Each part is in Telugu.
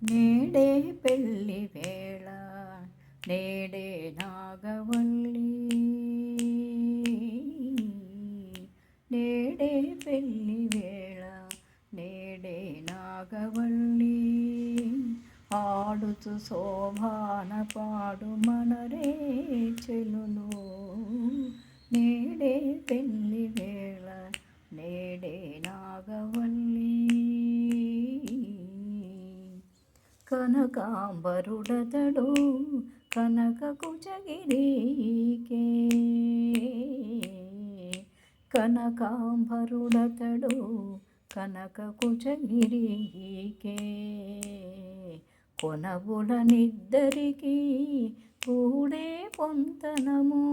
నేడే పెళ్ళి వేళ నేడే నాగవల్లి, నేడే పెళ్ళి వేళ నేడే నాగవల్లి, ఆడుతూ శోభాన పాడు మనరే చెలులు. నేడే పెళ్ళి వేళ నేడే నాగవల్లి, కనకాంబరుడతడు కనక కుచగిరికే, కనకాంబరుడతడు కనక కుచగిరికే, కొనబులనిద్దరికి కూడే పొంతనము,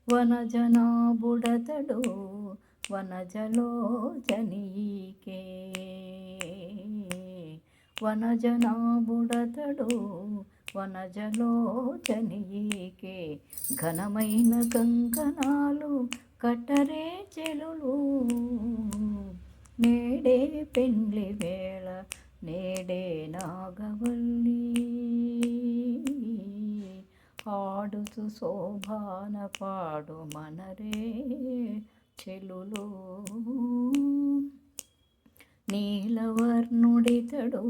వనజనాభుడతడు వనజలోచనీకే, వనజనాభుడతడు వనజలోచనీకే, ఘనమైన కంకణాలు కట్టరే చెలులు. నేడే పెండ్లి వేళ నేడే నాగవల్లి, ఆడుతూ శోభాన పాడు మనరే చెలులు. నీలవర్ణుడితడు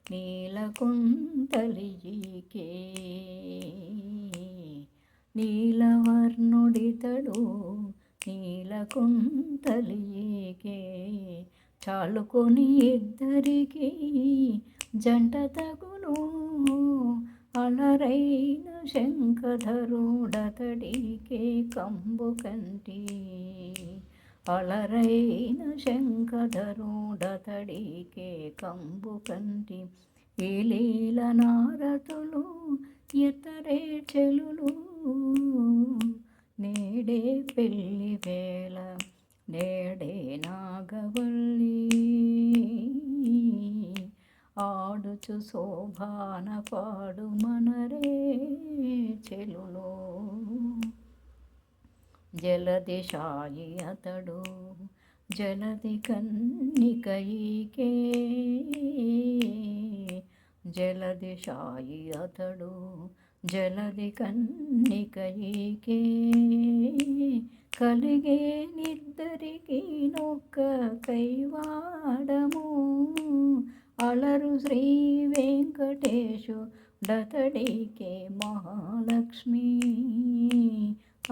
నీలకుంతలికే, నీలవర్ణుడితడు నీలకుంతలికే, చాలుకొని ఇద్దరికి జంట తగును, అలరైన శంఖధరుడతడికే కంబు కంటి, అలరైన శంఖధరుడతడికే కంబు కంటి, ఈ లీల నారతులు ఇతరే చెలులు. నేడే పెళ్ళి వేళ నేడే నాగవల్లి, ఆడుచు శోభాన పాడు మనరే చెలులో. జలది షాయి అతడు జలది కన్నికైకే, జలది షాయి అతడు జలది కన్నికైకే, కలిగే నిద్దరికి నొక్క కైవాడము, అలరు శ్రీ వెంకటేశు డతడికే మహాలక్ష్మి,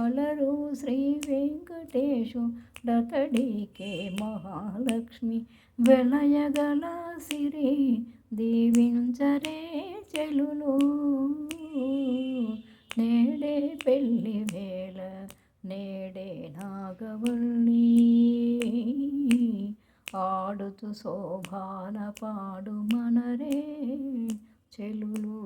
అలరు శ్రీ వెంకటేశు డతడికే మహాలక్ష్మి, వెలయగల సిరి దీవించరే చెలులు. నేడే పెళ్ళి వేళ నేడే నాగవల్లి, ఆడుతూ శోభాన పాడు మనరే చెలులు.